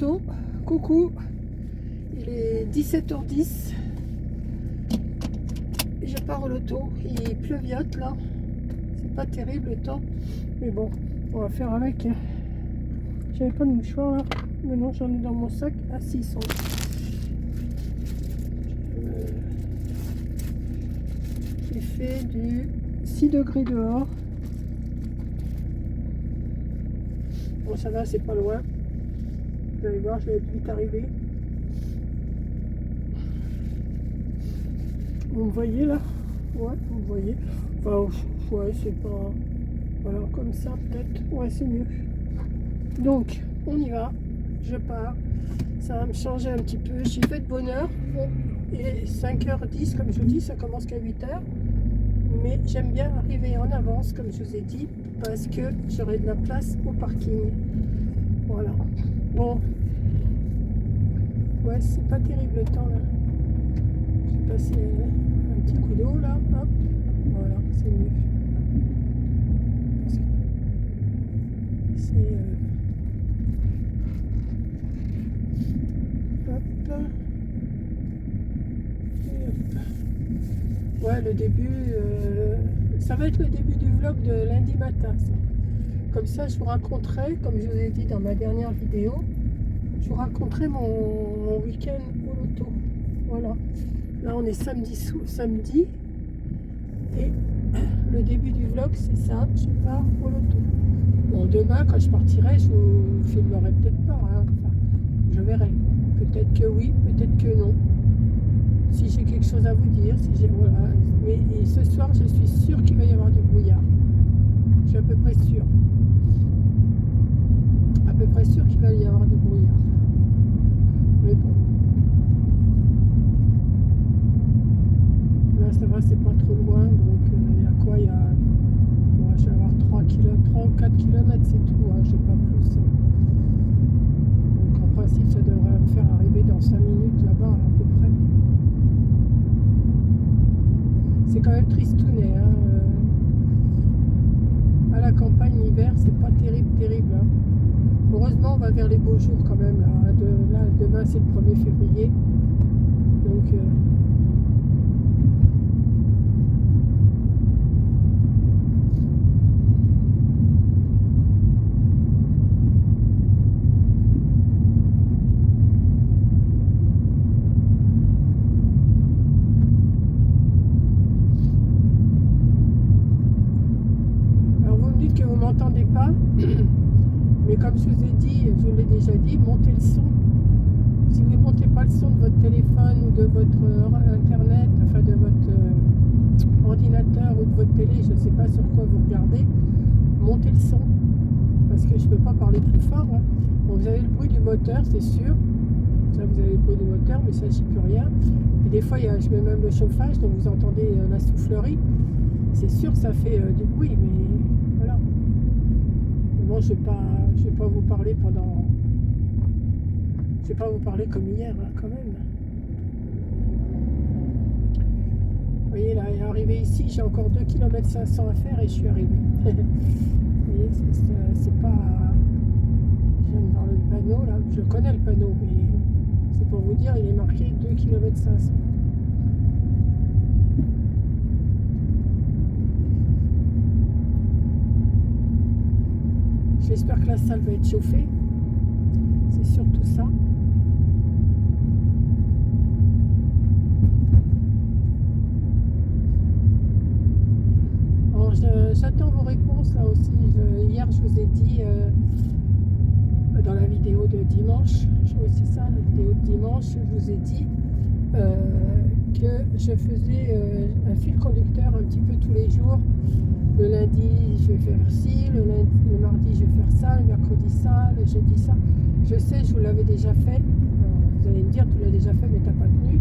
loto. Coucou, il est 17h10. Je pars au loto. Il pleuviote là. C'est pas terrible le temps. Mais bon, on va faire avec. J'avais pas de mouchoir là. Maintenant j'en ai dans mon sac. Ah si, ils sont là. J'ai fait du 6 degrés dehors. Bon, ça va, c'est pas loin. Vous allez voir, je vais vite arriver. Vous me voyez là? Ouais, vous me voyez. Enfin, ouais, c'est pas... Voilà, comme ça peut-être. Ouais, c'est mieux. Donc, on y va. Je pars. Ça va me changer un petit peu. J'y vais de bonne heure. Bon, il est 5h10, comme je vous dis, ça commence qu'à 8h. Mais j'aime bien arriver en avance, comme je vous ai dit, parce que j'aurai de la place au parking. Voilà. Bon. Ouais, c'est pas terrible le temps là. J'ai passé un petit coup d'eau là. Hop. Voilà, c'est mieux. C'est... Hop. Et hop. Ouais, le début... ça va être le début du vlog de lundi matin, ça. Comme ça, je vous raconterai, comme je vous ai dit dans ma dernière vidéo, je vous raconterai mon week-end au loto. Voilà. Là, on est samedi. Et le début du vlog, c'est ça. Je pars au loto. Bon, demain, quand je partirai, je vous filmerai peut-être pas. Hein. Enfin, je verrai. Peut-être que oui, peut-être que non. Si j'ai quelque chose à vous dire, si j'ai... Voilà. Mais et ce soir, je suis sûre qu'il va y avoir du brouillard. Je suis à peu près sûre. À peu près sûre qu'il va y avoir du brouillard. Mais bon. Là, ça va, c'est pas trop loin. Donc, il y a quoi? Il y a... Bon, je vais avoir 3 ou 4 km, c'est tout. Hein, j'ai pas plus. Donc, en principe, ça devrait me faire arriver dans 5 minutes là-bas, à peu près. C'est quand même tristounet. Hein. À la campagne, l'hiver, c'est pas terrible. Hein. Heureusement, on va vers les beaux jours quand même. Là, demain, c'est le 1er février. Donc, alors, vous me dites que vous m'entendez pas. Mais comme je vous ai dit, je vous l'ai déjà dit, montez le son. Si vous ne montez pas le son de votre téléphone ou de votre internet, enfin de votre ordinateur ou de votre télé, je ne sais pas sur quoi vous regardez, montez le son. Parce que je ne peux pas parler plus fort. Hein. Bon, vous avez le bruit du moteur, c'est sûr. Ça, vous avez le bruit du moteur, mais ça, j'y peux rien. Et des fois, je mets même le chauffage, donc vous entendez la soufflerie. C'est sûr, ça fait du bruit, mais voilà. Mais bon, je vais pas vous parler pendant... Je vais pas vous parler comme hier, hein, quand même. Vous voyez, là, arrivé ici, j'ai encore 2 km 500 à faire et je suis arrivé. Vous voyez, c'est pas... Je viens de voir le panneau, là. Je connais le panneau, mais c'est pour vous dire, il est marqué 2 km 500. J'espère que la salle va être chauffée. C'est surtout ça. Alors, j'attends vos réponses là aussi. Hier, je vous ai dit dans la vidéo de dimanche, oui, c'est ça, la vidéo de dimanche, je vous ai dit que je faisais un fil conducteur un petit peu tous les jours. Le lundi, je vais faire ci, le mardi, je vais faire ça, le mercredi ça, le jeudi ça. Je sais, je vous l'avais déjà fait. Vous allez me dire, tu l'as déjà fait, mais tu n'as pas tenu.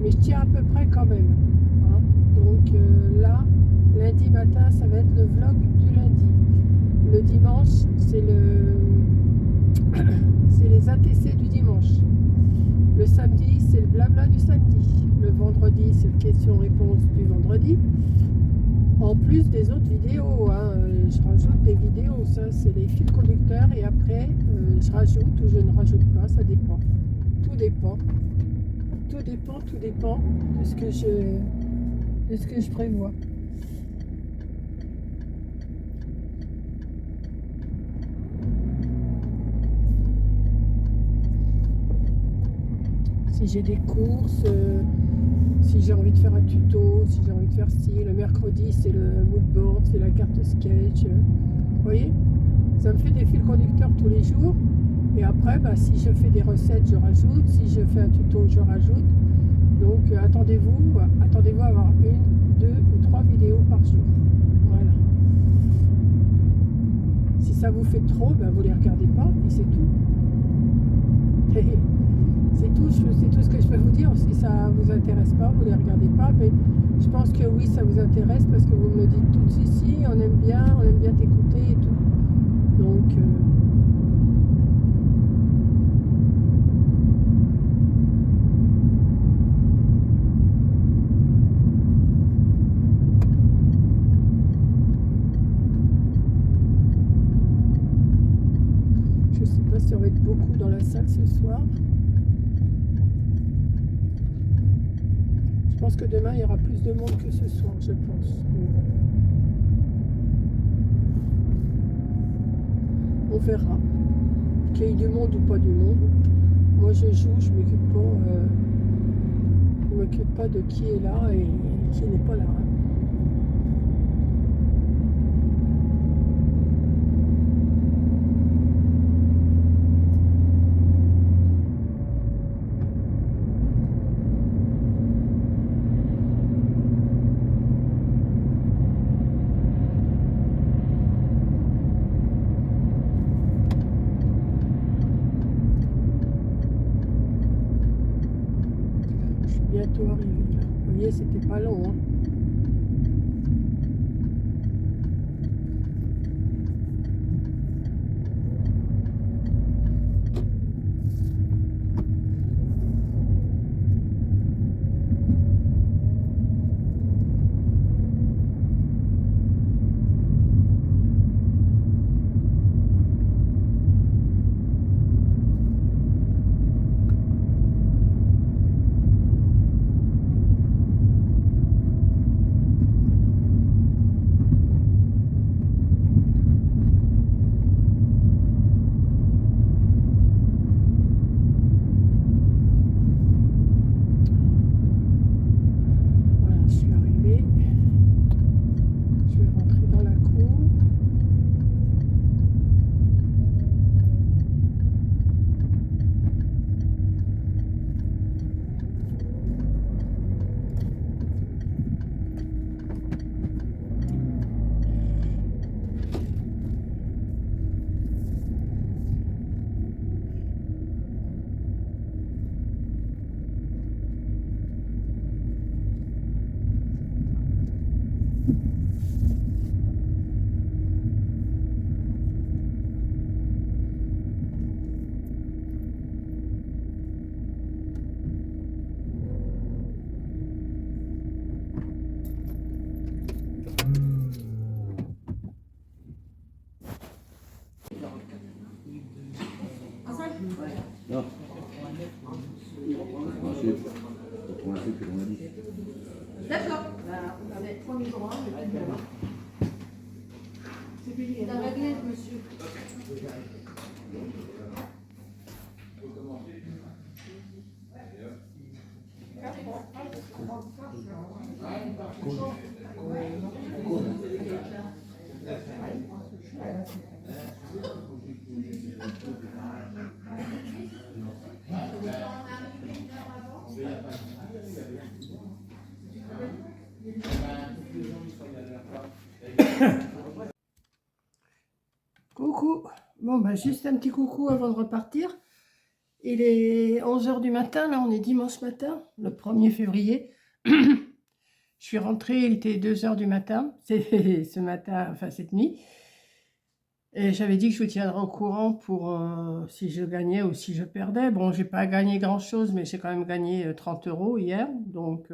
Mais je tiens à peu près quand même. Hein. Donc là, lundi matin, ça va être le vlog du lundi. Le dimanche, c'est les ATC du dimanche. Le samedi, c'est le blabla du samedi. Le vendredi, c'est le question-réponse du vendredi. En plus des autres vidéos, hein, je rajoute des vidéos, ça c'est les fils conducteurs et après je rajoute ou je ne rajoute pas, ça dépend. Tout dépend. Tout dépend de ce que je prévois. Si j'ai des courses, si j'ai envie de faire un tuto, si j'ai envie de faire ci, le mercredi c'est le mood board, c'est la carte sketch, vous voyez, ça me fait des fils conducteurs tous les jours. Et après, bah, si je fais des recettes, je rajoute, si je fais un tuto, je rajoute. Donc attendez-vous à avoir 1, 2 ou 3 vidéos par jour. Voilà. Si ça vous fait trop, ben, vous ne les regardez pas et c'est tout. C'est tout ce que je peux vous dire. Si ça ne vous intéresse pas, vous ne les regardez pas. Mais je pense que oui, ça vous intéresse parce que vous me le dites toutes ici. On aime bien t'écouter et tout. Donc, je ne sais pas si on va être beaucoup dans la salle ce soir. Je pense que demain, il y aura plus de monde que ce soir, je pense. On verra. Qu'il y ait du monde ou pas du monde. Moi, je joue, je ne m'occupe pas de qui est là et qui n'est pas là. Hein. Bientôt arrivé là. Vous voyez, c'était pas long. Hein. Non. Ensuite, pour un truc que l'on a dit. D'accord. On avait 3 micro-ondes, c'est fini. C'est réglé, monsieur. Coucou. Bon, bah, juste un petit coucou avant de repartir. Il est 11h du matin, là on est dimanche matin, le 1er février. Je suis rentrée, il était 2h du matin, c'est ce matin, enfin cette nuit. Et j'avais dit que je vous tiendrais au courant pour si je gagnais ou si je perdais. Bon, j'ai pas gagné grand chose, mais j'ai quand même gagné 30 € hier. Donc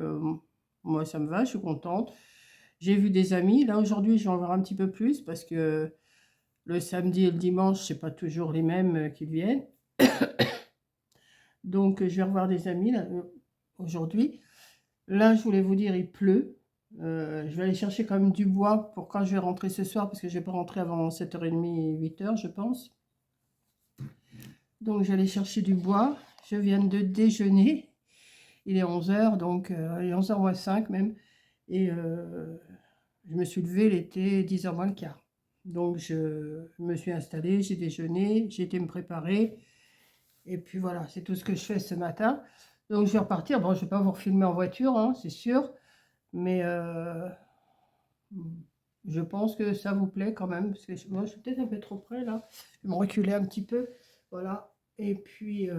moi ça me va, je suis contente. J'ai vu des amis. Là, aujourd'hui, je vais en voir un petit peu plus parce que le samedi et le dimanche, c'est pas toujours les mêmes qui viennent. Donc, je vais revoir des amis là, aujourd'hui. Là, je voulais vous dire, il pleut. Je vais aller chercher quand même du bois pour quand je vais rentrer ce soir, parce que je vais pas rentrer avant 7h30, 8h, je pense. Donc, j'allais chercher du bois. Je viens de déjeuner. Il est 11h, donc il est 11h moins 5 même. Et je me suis levée, il était 10h moins le quart. Donc, je me suis installée, j'ai déjeuné, j'ai été me préparer. Et puis voilà, c'est tout ce que je fais ce matin. Donc, je vais repartir. Bon, je ne vais pas vous refilmer en voiture, hein, c'est sûr. Mais je pense que ça vous plaît quand même. Parce que moi, je suis peut-être un peu trop près là. Je vais me reculer un petit peu. Voilà. Et puis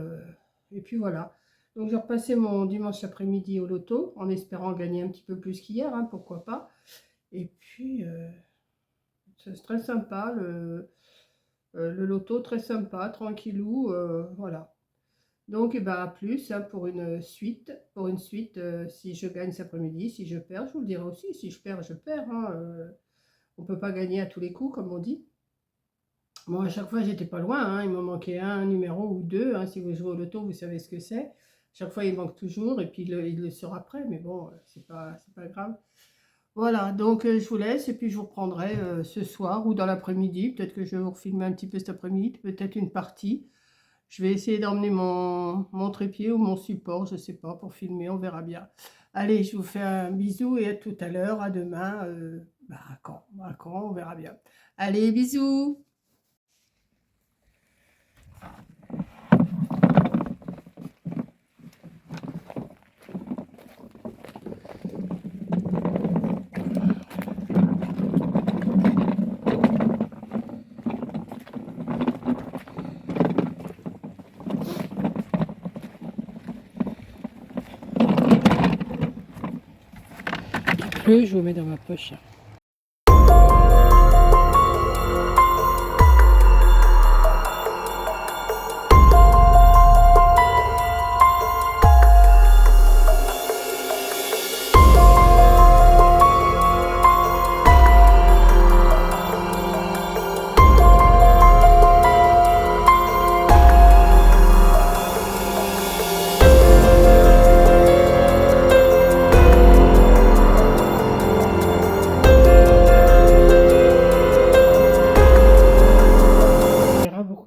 voilà. Donc, j'ai repassé mon dimanche après-midi au loto en espérant gagner un petit peu plus qu'hier, hein, pourquoi pas. Et puis, c'est très sympa, le loto, très sympa, tranquillou, voilà. Donc, eh ben, à plus hein, pour une suite. Si je gagne cet après-midi, si je perds, je vous le dirai aussi. Si je perds, je perds. Hein, on ne peut pas gagner à tous les coups, comme on dit. Bon, à chaque fois, j'étais pas loin. Hein, il m'en manquait un numéro ou deux. Hein, si vous jouez au loto, vous savez ce que c'est. Chaque fois, il manque toujours. Et puis, il le sera après. Mais bon, c'est pas grave. Voilà, donc je vous laisse. Et puis, je vous reprendrai ce soir ou dans l'après-midi. Peut-être que je vais vous refilmer un petit peu cet après-midi. Peut-être une partie. Je vais essayer d'emmener mon trépied ou mon support, je ne sais pas, pour filmer, on verra bien. Allez, je vous fais un bisou et à tout à l'heure, à demain. À quand, on verra bien. Allez, bisous! Il pleut, je vous mets dans ma poche.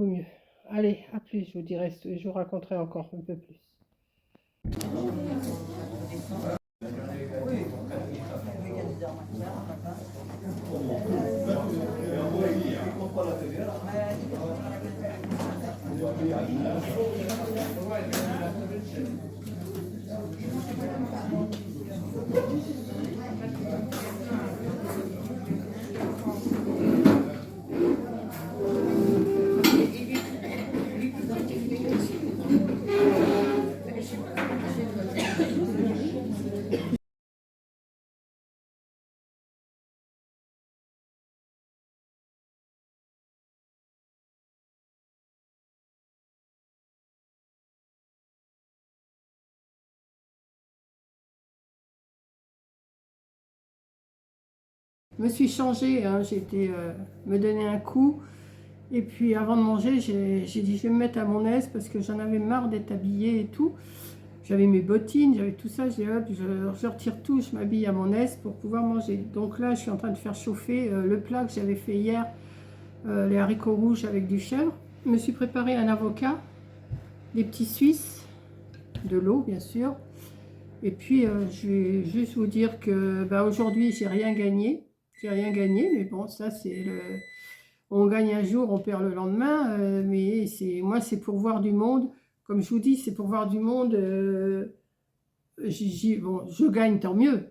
Mieux. Allez, à plus, je vous dirai, je vous raconterai encore un peu plus. Je me suis changée, hein, j'ai été me donner un coup. Et puis avant de manger, j'ai dit je vais me mettre à mon aise parce que j'en avais marre d'être habillée et tout. J'avais mes bottines, j'avais tout ça. J'ai dit hop, je retire tout, je m'habille à mon aise pour pouvoir manger. Donc là, je suis en train de faire chauffer le plat que j'avais fait hier, les haricots rouges avec du chèvre. Je me suis préparé un avocat, des petits Suisses, de l'eau bien sûr. Et puis je vais juste vous dire que aujourd'hui, j'ai rien gagné. J'ai rien gagné, mais bon, ça c'est le... On gagne un jour, on perd le lendemain, mais moi c'est pour voir du monde. Comme je vous dis, c'est pour voir du monde. Bon, je gagne, tant mieux.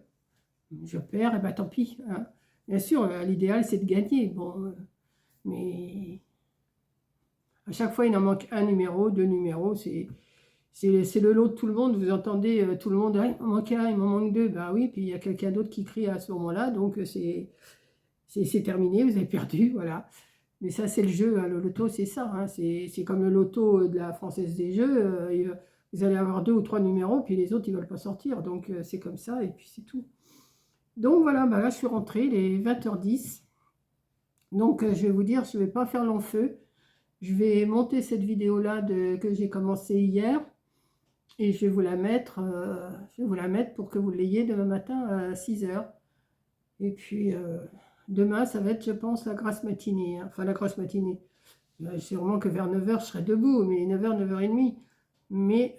Je perds, et tant pis. Hein. Bien sûr, l'idéal c'est de gagner. Bon, mais à chaque fois il en manque un numéro, deux numéros. C'est le lot de tout le monde. Vous entendez tout le monde, ah, il m'en manque un, il m'en manque deux. Ben oui, puis il y a quelqu'un d'autre qui crie à ce moment-là. Donc c'est terminé, vous avez perdu, voilà. Mais ça, c'est le jeu, hein. Le loto, c'est ça. Hein. C'est comme le loto de la Française des Jeux. Vous allez avoir 2 ou 3 numéros, puis les autres, ils ne veulent pas sortir. Donc, c'est comme ça, et puis c'est tout. Donc voilà, bah là je suis rentrée, il est 20h10. Donc je vais vous dire, je ne vais pas faire long feu. Je vais monter cette vidéo-là que j'ai commencé hier. Et je vais vous la mettre, pour que vous l'ayez demain matin à 6h. Et puis demain, ça va être, je pense, la grasse matinée. Hein. Enfin, la grasse matinée. C'est vraiment que vers 9h, je serai debout, mais 9h, 9h30. Mais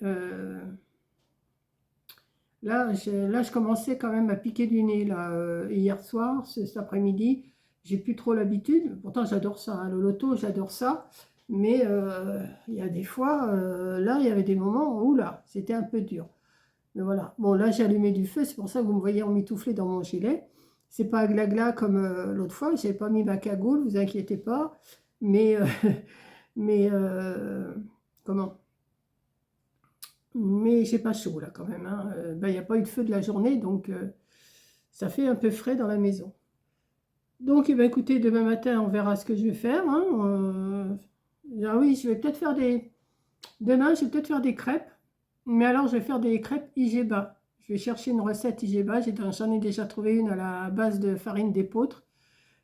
là, je commençais quand même à piquer du nez. Là, hier soir, cet après-midi, j'ai plus trop l'habitude. Pourtant, j'adore ça. Hein, le loto, j'adore ça. Mais il y a des fois, là, il y avait des moments où là, c'était un peu dur. Mais voilà. Bon, là, j'ai allumé du feu. C'est pour ça que vous me voyez emmitouflé dans mon gilet. C'est pas glagla comme l'autre fois. Je n'avais pas mis ma cagoule, vous inquiétez pas. Mais, mais comment? Mais j'ai pas chaud là quand même. Hein. Ben, il n'y a pas eu de feu de la journée, donc ça fait un peu frais dans la maison. Donc, eh ben, écoutez, demain matin, on verra ce que je vais faire. Hein. Ah oui, je vais peut-être faire des... Demain, je vais peut-être faire des crêpes. Mais alors, je vais faire des crêpes Igeba. Je vais chercher une recette Igeba. J'en ai déjà trouvé une à la base de farine d'épeautre.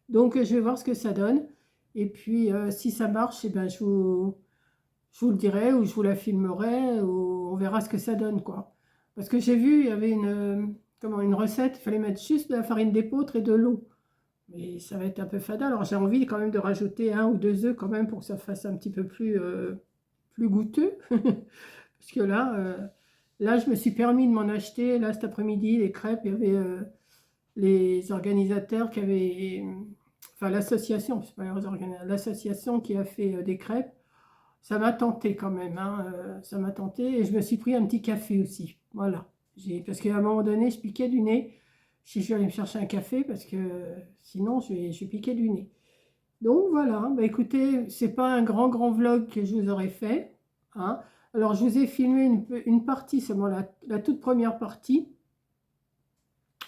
Donc, je vais voir ce que ça donne. Et puis, si ça marche, eh ben, je vous le dirai ou je vous la filmerai. Ou on verra ce que ça donne, quoi. Parce que j'ai vu, il y avait une recette. Il fallait mettre juste de la farine d'épeautre et de l'eau. Mais ça va être un peu fada. Alors, j'ai envie quand même de rajouter 1 ou 2 œufs quand même pour que ça fasse un petit peu plus goûteux. Parce que là, je me suis permis de m'en acheter. Là, cet après-midi, les crêpes, il y avait les organisateurs qui avaient... Enfin, l'association, c'est pas l'association qui a fait des crêpes. Ça m'a tenté quand même. Hein, ça m'a tenté. Et je me suis pris un petit café aussi. Voilà. Parce qu'à un moment donné, je piquais du nez. Si je vais aller me chercher un café, parce que sinon, je piquais du nez. Donc voilà, bah écoutez, c'est pas un grand vlog que je vous aurais fait. Hein. Alors je vous ai filmé une partie, seulement la toute première partie.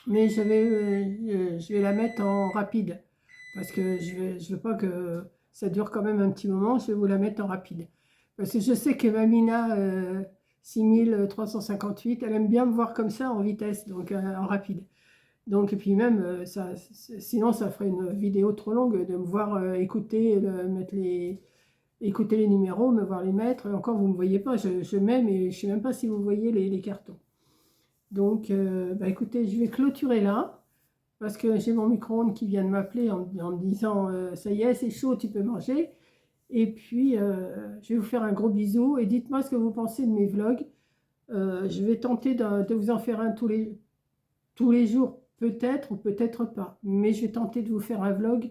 Mais je vais la mettre en rapide. Parce que je veux pas que ça dure quand même un petit moment, je vais vous la mettre en rapide. Parce que je sais que Mamina 6358, elle aime bien me voir comme ça en vitesse, donc en rapide. Donc, et puis même, sinon ça ferait une vidéo trop longue de me voir écouter les numéros, me voir les mettre. Encore, vous ne me voyez pas, je mets, mais je ne sais même pas si vous voyez les cartons. Donc, bah, écoutez, je vais clôturer là, parce que j'ai mon micro-ondes qui vient de m'appeler en me disant ça y est, c'est chaud, tu peux manger. Et puis, je vais vous faire un gros bisou, et dites-moi ce que vous pensez de mes vlogs. Je vais tenter de vous en faire un tous les jours. Peut-être ou peut-être pas, mais je vais tenter de vous faire un vlog.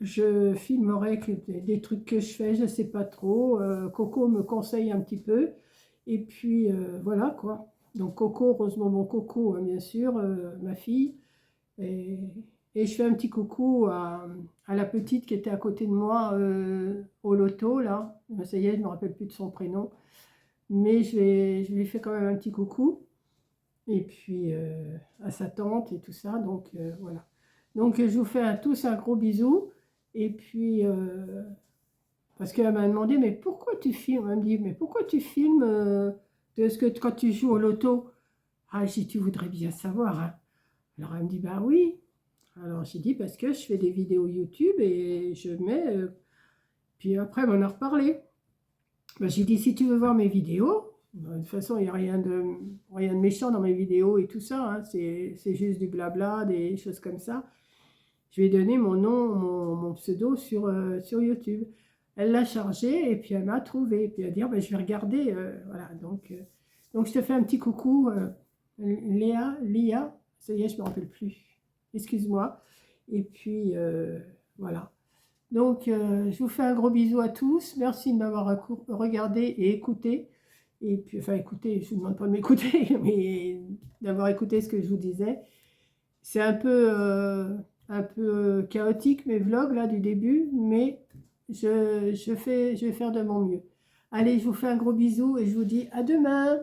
Je filmerai des trucs que je fais, je ne sais pas trop. Coco me conseille un petit peu. Et puis voilà quoi. Donc Coco, heureusement mon Coco, bien sûr, ma fille. Et je fais un petit coucou à la petite qui était à côté de moi au loto, là. Ça y est, je ne me rappelle plus de son prénom. Mais je lui fais quand même un petit coucou. Et puis à sa tante et tout ça, donc voilà. Donc je vous fais à tous un gros bisou, et puis parce qu'elle m'a demandé, mais pourquoi tu filmes? Elle me dit, mais pourquoi tu filmes quand tu joues au loto? Ah, j'ai dit, tu voudrais bien savoir, hein. Alors elle me dit, bah oui. Alors j'ai dit, parce que je fais des vidéos YouTube et je mets, puis après elle m'en a reparlé. Ben, j'ai dit, si tu veux voir mes vidéos, de toute façon, il n'y a rien de méchant dans mes vidéos et tout ça. Hein. C'est juste du blabla, des choses comme ça. Je lui ai donné mon nom, mon pseudo sur YouTube. Elle l'a chargé et puis elle m'a trouvé. Et puis elle a dit, oh, ben, je vais regarder. Voilà. Donc je te fais un petit coucou. Lia, ça y est, je ne me rappelle plus. Excuse-moi. Et puis, voilà. Donc, je vous fais un gros bisou à tous. Merci de m'avoir regardé et écouté. Et puis, enfin, écoutez, je ne vous demande pas de m'écouter, mais d'avoir écouté ce que je vous disais. C'est un peu chaotique, mes vlogs, là, du début, mais je vais faire de mon mieux. Allez, je vous fais un gros bisou et je vous dis à demain.